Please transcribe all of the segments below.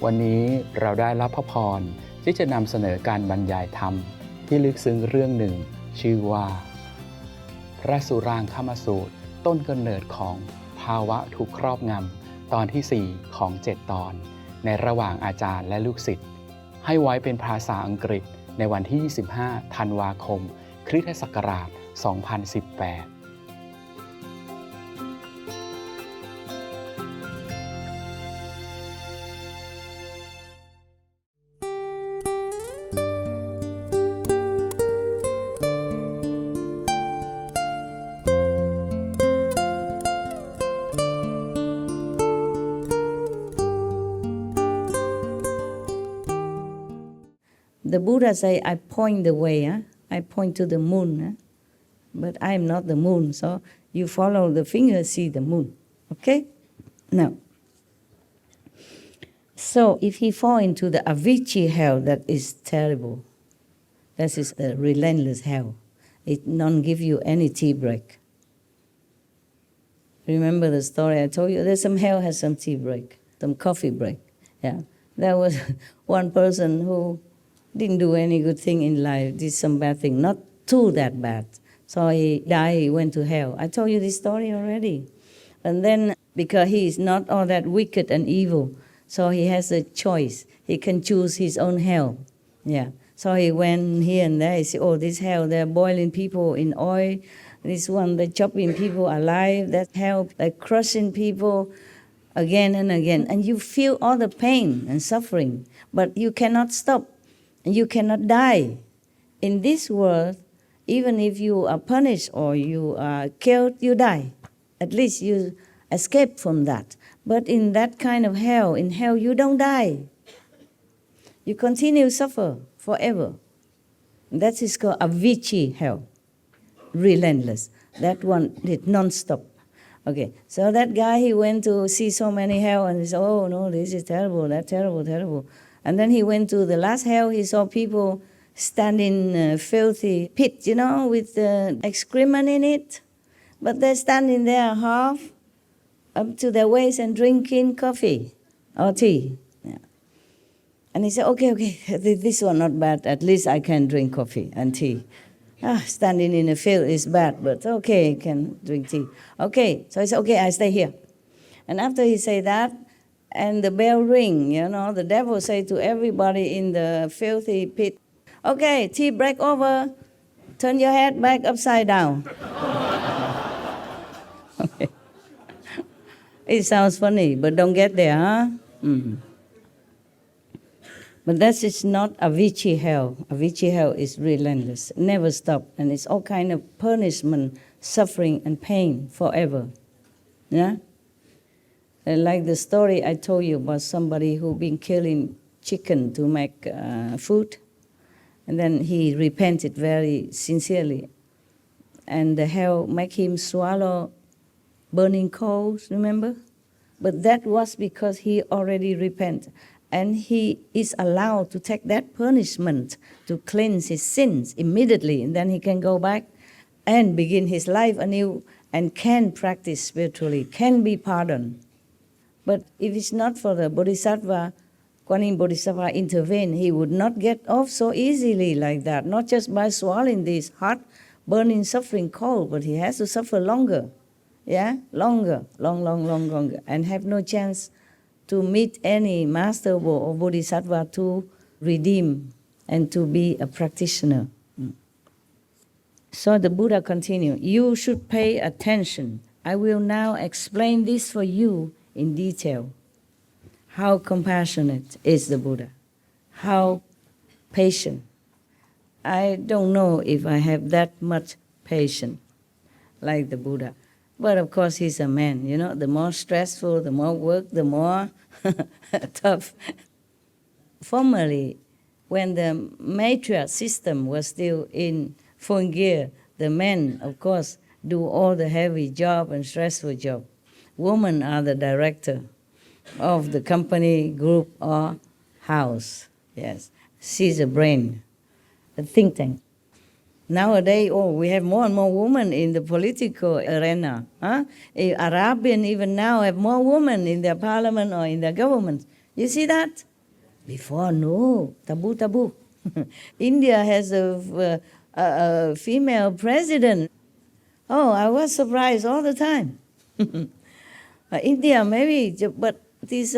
วันนี้เราได้รับพระพรที่จะนำเสนอการบรรยายธรรมที่ลึกซึ้งเรื่องหนึ่งชื่อว่าพระสุรางคมสูตรต้นกำเนิดของภาวะถูกครอบงำตอนที่ 4 ของ 7 ตอนในระหว่างอาจารย์และลูกศิษย์ให้ไว้เป็นภาษาอังกฤษในวันที่ 25 ธันวาคม คริสตศักราช 2018The Buddha say, I point the way, huh? I point to the moon, huh? But I am not the moon, so you follow the finger, see the moon, okay? Now, so if he fall into the Avicii hell, that is terrible. That is the relentless hell. It don't give you any tea break. Remember the story I told you? There's some hell has some tea break, some coffee break. Yeah, there was one person who didn't do any good thing in life, did some bad thing, not too that bad. So he died, he went to hell. I told you this story already. And then, because he is not all that wicked and evil, so he has a choice. He can choose his own hell. Yeah. So he went here and there. He said, oh, this hell, they're boiling people in oil. This one, they're chopping people alive. That hell, they're crushing people again and again. And you feel all the pain and suffering, but you cannot stop. And you cannot die. In this world, even if you are punished or you are killed, you die. At least you escape from that. But in that kind of hell, in hell you don't die. You continue to suffer forever. That is called Avicii hell, relentless. That one did non-stop. Okay, so that guy, he went to see so many hell and he said, oh no, this is terrible, that's terrible, terrible. And then he went to the last hell. He saw people standing in a filthy pit, with excrement in it. But they're standing there half up to their waist and drinking coffee or tea. Yeah. And he said, okay, this one not bad. At least I can drink coffee and tea. Standing in a field is bad, but okay, I can drink tea. Okay, so he said, okay, I stay here. And after he said that, and the bell ring, the devil say to everybody in the filthy pit, okay, tea break over, turn your head back upside down. Okay. It sounds funny, but don't get there, huh? Mm-hmm. But that is not Avicii hell. Avicii hell is relentless, never stop, and it's all kind of punishment, suffering, and pain forever. Yeah? Like the story I told you about somebody who been killing chicken to make food, and then he repented very sincerely, and the hell make him swallow burning coals, remember? But that was because he already repented, and he is allowed to take that punishment to cleanse his sins immediately, and then he can go back and begin his life anew and can practice spiritually, can be pardoned. But if it's not for the Bodhisattva, Kuan Yin Bodhisattva intervene, he would not get off so easily like that, not just by swallowing this hot, burning, suffering cold, but he has to suffer longer, longer, longer, and have no chance to meet any master or Bodhisattva to redeem and to be a practitioner. So the Buddha continued, you should pay attention. I will now explain this for you in detail. How compassionate is the Buddha? How patient? I don't know if I have that much patience like the Buddha. But of course he's a man, the more stressful, the more work, the more tough. Formerly, when the matriarch system was still in full gear, the men, of course, do all the heavy job and stressful job. Women are the director of the company, group, or house. Yes, she's a brain, a think tank. Nowadays, we have more and more women in the political arena. Arabian even now have more women in their parliament or in their government. You see that? Before, no, taboo. India has a female president. Oh, I was surprised all the time. India, maybe, but this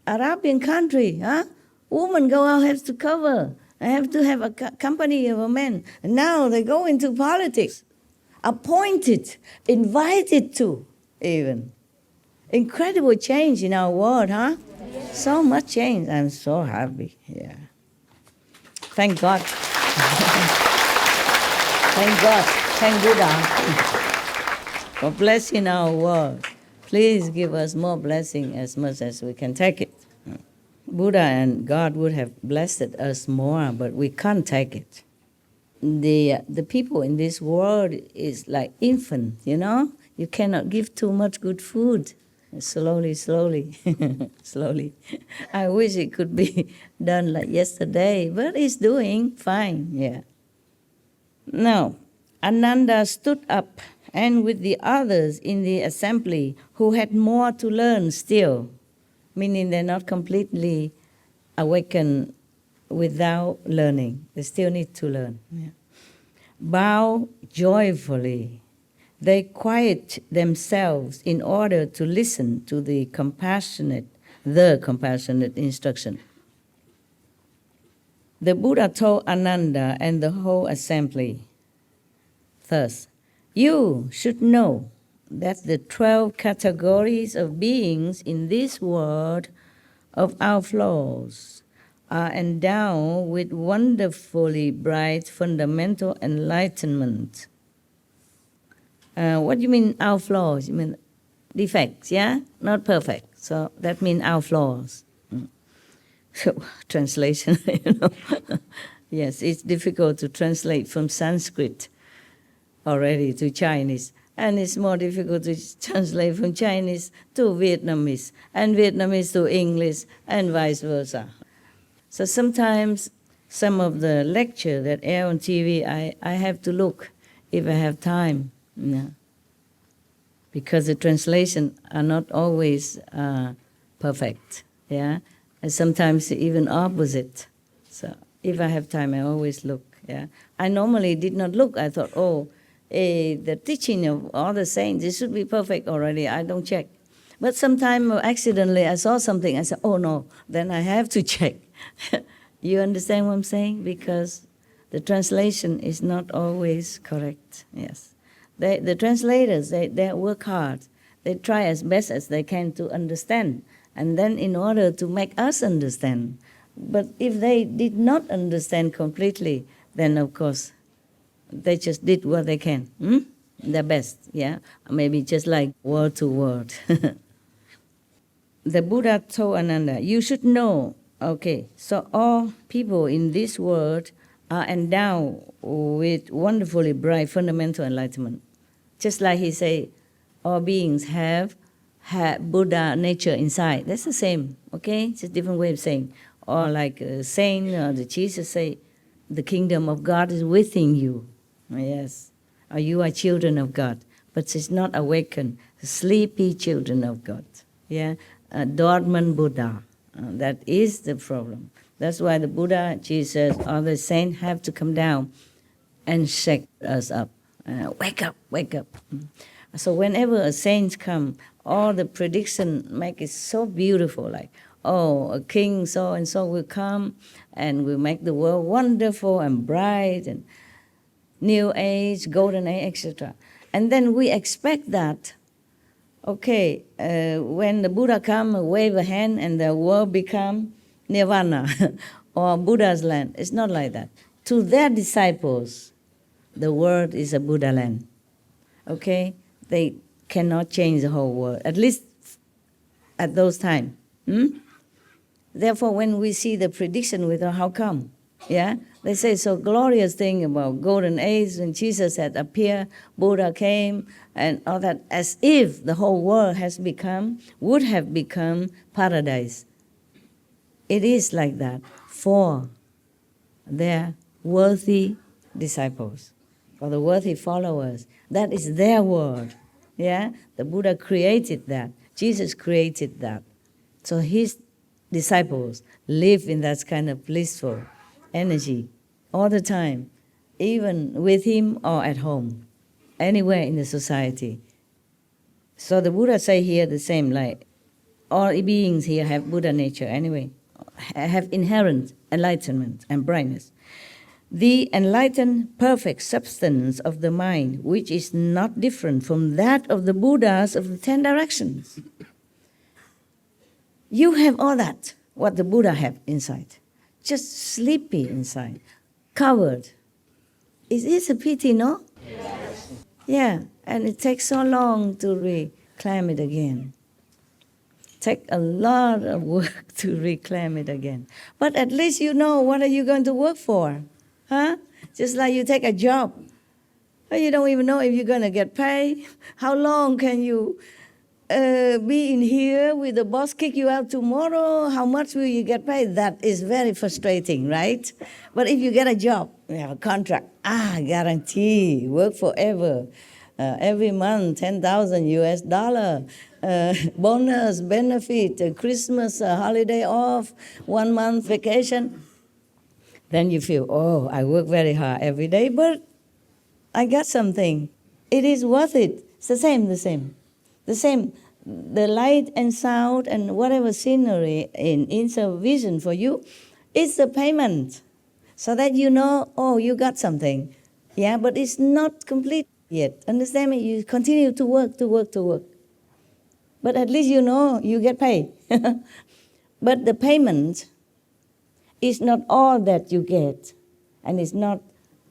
Arabian country, huh? Women go out, have to cover. I have to have a company of a man. And now they go into politics. Appointed, invited to, even. Incredible change in our world, huh? So much change. I'm so happy. Yeah. Thank God. Thank God. Thank Buddha for blessing our world. Please give us more blessing as much as we can take it. Buddha and God would have blessed us more, but we can't take it. The people in this world is like infant, you know? You cannot give too much good food. Slowly, slowly. I wish it could be done like yesterday, but it's doing fine, yeah. Now, Ananda stood up and with the others in the assembly who had more to learn still, meaning they're not completely awakened without learning. They still need to learn. Yeah. Bow joyfully. They quiet themselves in order to listen to the compassionate instruction. The Buddha told Ananda and the whole assembly, thus, you should know that the 12 categories of beings in this world of our flaws are endowed with wonderfully bright fundamental enlightenment. What do you mean our flaws? You mean defects, yeah? Not perfect. So that means our flaws. So, translation, you know. Yes, it's difficult to translate from Sanskrit already to Chinese. And it's more difficult to translate from Chinese to Vietnamese, and Vietnamese to English, and vice versa. So sometimes some of the lecture that air on TV, I have to look if I have time. Yeah. Because the translation are not always perfect, yeah, and sometimes even opposite. So if I have time, I always look. Yeah, I normally did not look. I thought, the teaching of all the saints, it should be perfect already. I don't check. But sometimes accidentally I saw something. I said, oh no, then I have to check. You understand what I'm saying? Because the translation is not always correct. Yes. The translators, they work hard. They try as best as they can to understand, and then in order to make us understand. But if they did not understand completely, then of course, they just did what they can, their best, yeah? Maybe just like word to word. The Buddha told Ananda, you should know, okay, so all people in this world are endowed with wonderfully bright fundamental enlightenment. Just like he say, all beings have Buddha nature inside. That's the same, okay? It's a different way of saying. Or like a saint or the Jesus say, the kingdom of God is within you. Yes. Or you are children of God. But it's not awakened, sleepy children of God. Yeah. Dormant Buddha. That is the problem. That's why the Buddha, Jesus, or the saint have to come down and shake us up. Wake up, wake up. So whenever a saint come, all the prediction make it so beautiful, like, a king so-and-so will come and will make the world wonderful and bright and new age, golden age, etc. And then we expect that, okay, when the Buddha come, wave a hand and the world become nirvana or Buddha's land. It's not like that. To their disciples, the world is a Buddha land. Okay? They cannot change the whole world, at least at those times. Therefore, when we see the prediction with how come? Yeah? They say so glorious thing about golden age when Jesus had appeared, Buddha came, and all that, as if the whole world would have become paradise. It is like that for their worthy disciples, for the worthy followers. That is their world. Yeah? The Buddha created that. Jesus created that. So his disciples live in that kind of blissful energy all the time, even with him or at home, anywhere in the society. So the Buddha say here the same, like all beings here have Buddha nature anyway, have inherent enlightenment and brightness. The enlightened perfect substance of the mind, which is not different from that of the Buddhas of the 10 directions. You have all that, what the Buddha have inside. Just sleepy inside, covered. It is a pity, no? Yes. Yeah, and it takes so long to reclaim it again. Take a lot of work to reclaim it again. But at least you know what are you going to work for, huh? Just like you take a job. But you don't even know if you're going to get paid. How long can you be in here with the boss kick you out tomorrow? How much will you get paid? That is very frustrating, right? But if you get a job, you have a contract, guarantee, work forever. Every month, 10,000 US dollar, bonus, benefit, Christmas, holiday off, 1 month vacation. Then you feel, oh, I work very hard every day, but I got something. It is worth it. It's the same. The light and sound and whatever scenery in a vision for you, it's a payment. So that you know, oh, you got something. Yeah, but it's not complete yet. Understand me? You continue to work. But at least you know you get paid. But the payment is not all that you get. And it's not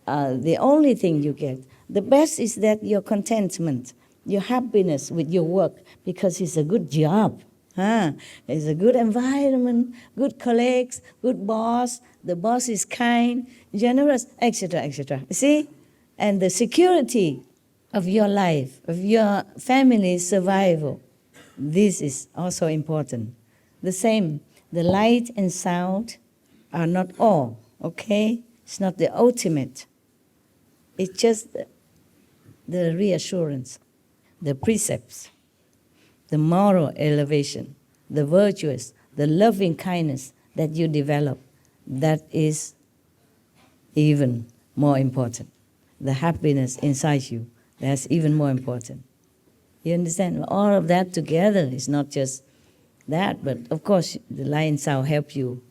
the only thing you get. The best is that your contentment, your happiness with your work, because it's a good job. It's a good environment, good colleagues, good boss. The boss is kind, generous, etc., etc. You see? And the security of your life, of your family's survival, this is also important. The same, the light and sound are not all, okay? It's not the ultimate. It's just the reassurance, the precepts, the moral elevation, the virtuous, the loving kindness that you develop. That is even more important. The happiness inside you, that's even more important. You understand? All of that together is not just that, but of course the light and sound help you,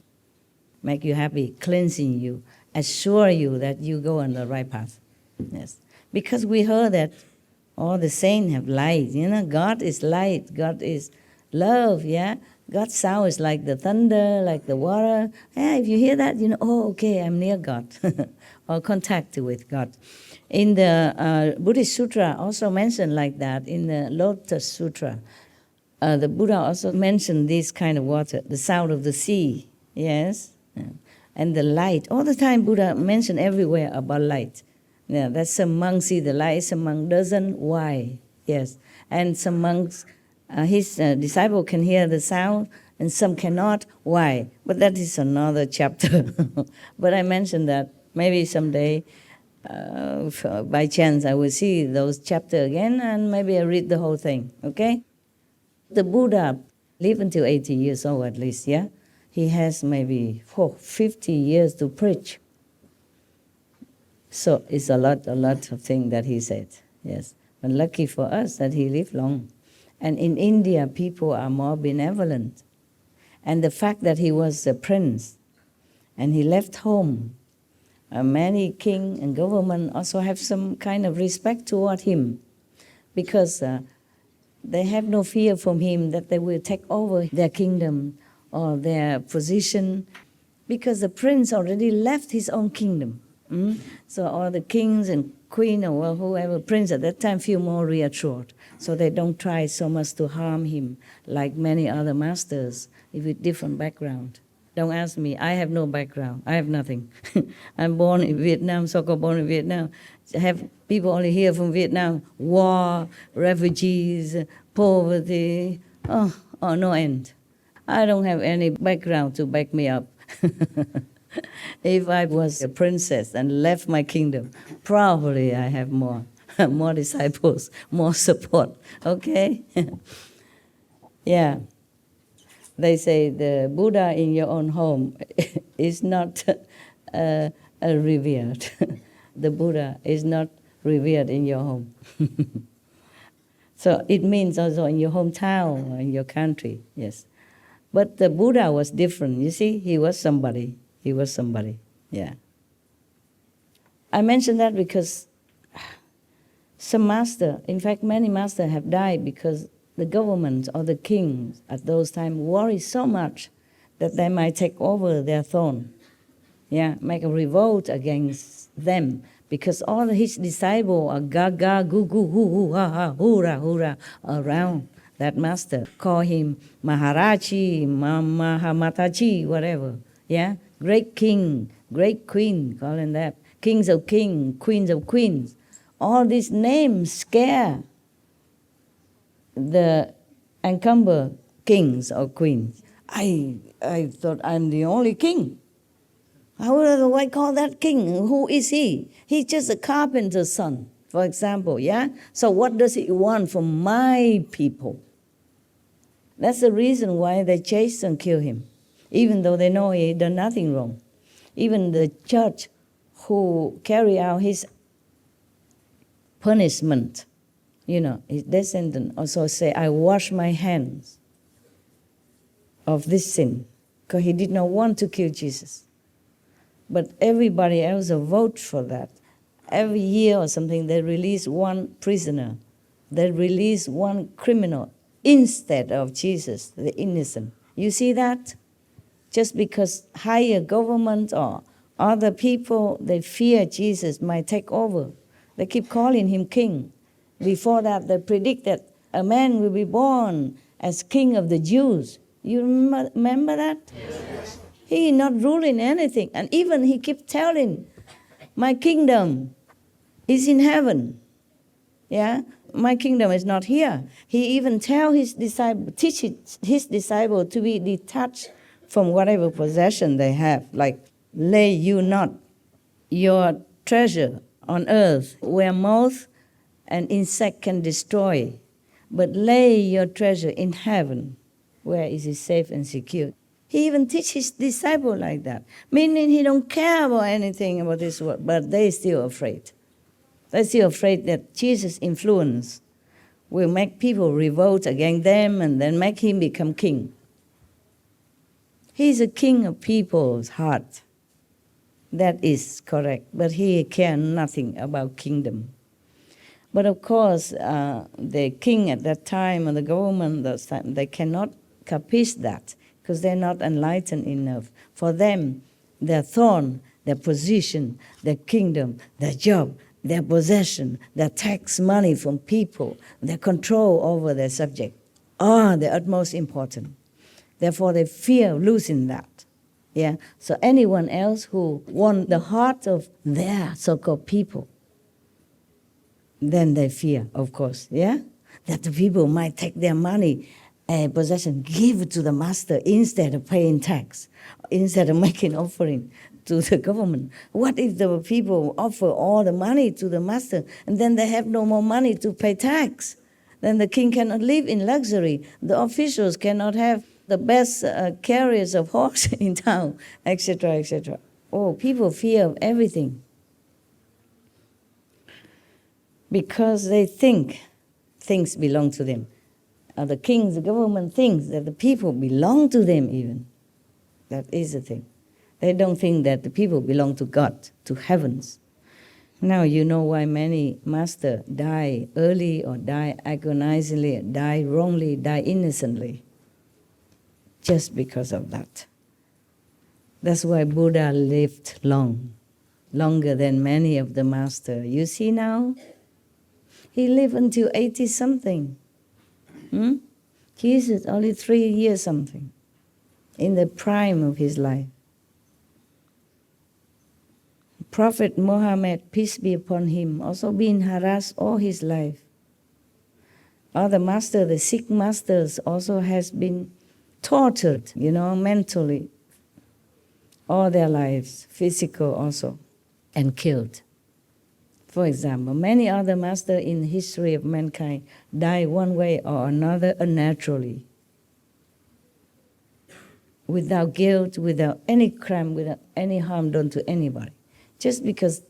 make you happy, cleansing you, assure you that you go on the right path. Yes. Because we heard that all the saints have light. You know, God is light, God is love, yeah? God's sound is like the thunder, like the water. Yeah, if you hear that, you know, oh, okay, I'm near God, or contact with God. In the Buddhist Sutra also mentioned like that, in the Lotus Sutra, the Buddha also mentioned this kind of water, the sound of the sea, yes? Yeah. And the light. All the time Buddha mentioned everywhere about light. Yeah, that some monks see the light, some monk doesn't. Why? Yes. And some monks, his disciple can hear the sound, and some cannot. Why? But that is another chapter. But I mentioned that maybe someday, by chance, I will see those chapters again, and maybe I read the whole thing, okay? The Buddha lived until 80 years old at least, yeah? He has maybe 50 years to preach. So it's a lot of things that he said, yes. But lucky for us that he lived long. And in India, people are more benevolent. And the fact that he was a prince and he left home, many king and government also have some kind of respect toward him, because they have no fear from him that they will take over their kingdom or their position, because the prince already left his own kingdom. So all the kings and queen or whoever prince at that time feel more reassured. So they don't try so much to harm him like many other masters with different background. Don't ask me. I have no background. I have nothing. I'm born in Vietnam, so-called born in Vietnam. Have people only here from Vietnam. War, refugees, poverty. Oh, no end. I don't have any background to back me up. If I was a princess and left my kingdom, probably I have more disciples, more support. Okay? Yeah. They say the Buddha in your own home is not revered. The Buddha is not revered in your home. So it means also in your hometown or in your country, yes. But the Buddha was different. You see, he was somebody. He was somebody, yeah. I mention that because some master, in fact, many masters have died because the government or the kings at those times worried so much that they might take over their throne, yeah, make a revolt against them, because all his disciples are gaga, goo goo, hoo hoo, ha ha, hoorah, hoorah around that master. Call him Maharaji, Mahamataji, whatever, yeah, great king, great queen, call him that, kings of kings, queens of queens. All these names scare the encumber kings or queens. I thought I'm the only king. How do I call that king? Who is he? He's just a carpenter's son, for example, yeah? So what does he want from my people? That's the reason why they chase and kill him, even though they know he done nothing wrong. Even the judge who carry out his punishment, you know, his descendant also say, I wash my hands of this sin, because he did not want to kill Jesus. But everybody else vote for that. Every year or something, they release one prisoner. They release one criminal instead of Jesus, the innocent. You see that? Just because higher government or other people, they fear Jesus might take over. They keep calling him king. Before that, they predict that a man will be born as king of the Jews. You remember that? Yes. He is not ruling anything. And even he keeps telling, my kingdom is in heaven. Yeah? My kingdom is not here. He even tells his disciple, teaches his disciple to be detached from whatever possession they have. Like, lay you not your treasure on earth, where moth and insect can destroy, but lay your treasure in heaven, where it is safe and secure. He even teaches his disciples like that, meaning he don't care about anything about this world, but they're still afraid. They're still afraid that Jesus' influence will make people revolt against them and then make him become king. He's a king of people's heart. That is correct, but he cares nothing about kingdom. But of course, the king at that time and the government at that time, they cannot capiche that because they're not enlightened enough. For them, their throne, their position, their kingdom, their job, their possession, their tax money from people, their control over their subject are the utmost important. Therefore, they fear losing that. Yeah. So anyone else who won the heart of their so-called people, then they fear, of course, yeah? That the people might take their money and possession, give it to the master instead of paying tax, instead of making offering to the government. What if the people offer all the money to the master and then they have no more money to pay tax? Then the king cannot live in luxury. The officials cannot have the best carriers of horse in town, etc., etc. Oh, people fear of everything, because they think things belong to them. The kings, the government thinks that the people belong to them even. That is the thing. They don't think that the people belong to God, to heavens. Now you know why many masters die early or die agonizingly, die wrongly, die innocently. Just because of that. That's why Buddha lived long, longer than many of the masters. You see now? He lived until 80-something. Jesus only 3 years something, in the prime of his life. Prophet Muhammad, peace be upon him, also been harassed all his life. Other masters, the Sikh masters, also has been tortured, mentally, all their lives, physical also, and killed. For example, many other masters in the history of mankind die one way or another unnaturally. without guilt, without any crime, without any harm done to anybody. Just because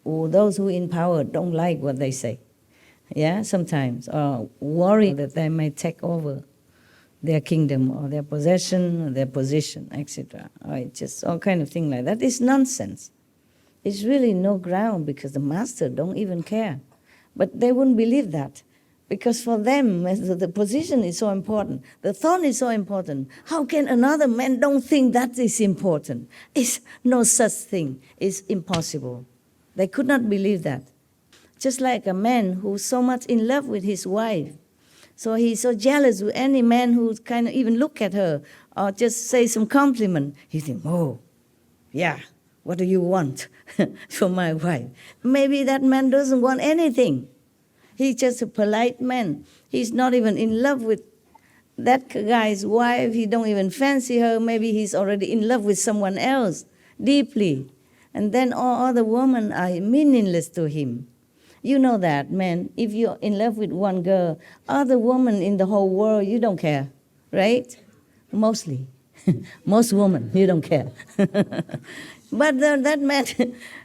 those who in power don't like what they say. Yeah, sometimes, or worry that they might take over their kingdom or their possession or their position, etc. Or it's just all kind of thing like that. It's nonsense. It's really no ground because the master don't even care. But they wouldn't believe that because for them, the position is so important. The throne is so important. How can another man don't think that is important? It's no such thing. It's impossible. They could not believe that. Just like a man who's so much in love with his wife. So he's so jealous with any man who kind of even look at her or just say some compliment. He thinks, oh, yeah, what do you want from my wife? Maybe that man doesn't want anything. He's just a polite man. He's not even in love with that guy's wife. He don't even fancy her. Maybe he's already in love with someone else deeply. And then all other women are meaningless to him. You know that, man. If you're in love with one girl, other women in the whole world, you don't care, right? Mostly. Most women, you don't care. But that man,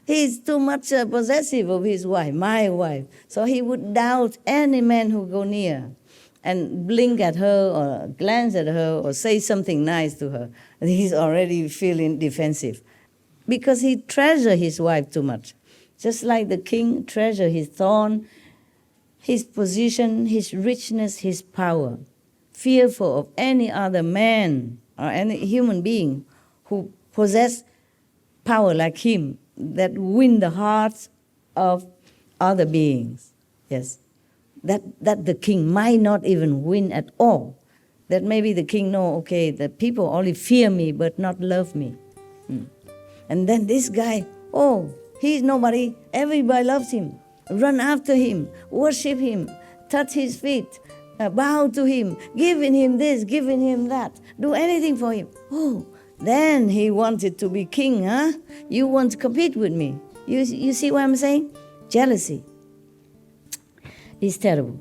he's too much possessive of his wife, my wife. So he would doubt any man who go near and blink at her or glance at her or say something nice to her. He's already feeling defensive because he treasures his wife too much. Just like the king treasures his throne, his position, his richness, his power, fearful of any other man or any human being who possess power like him that win the hearts of other beings. Yes, that the king might not even win at all. That maybe the king know, okay, the people only fear me but not love me. And then this guy, oh, he's nobody. Everybody loves him. Run after him, worship him, touch his feet, bow to him, giving him this, giving him that, do anything for him. Oh, then he wanted to be king, huh? You want to compete with me. You see what I'm saying? Jealousy is terrible.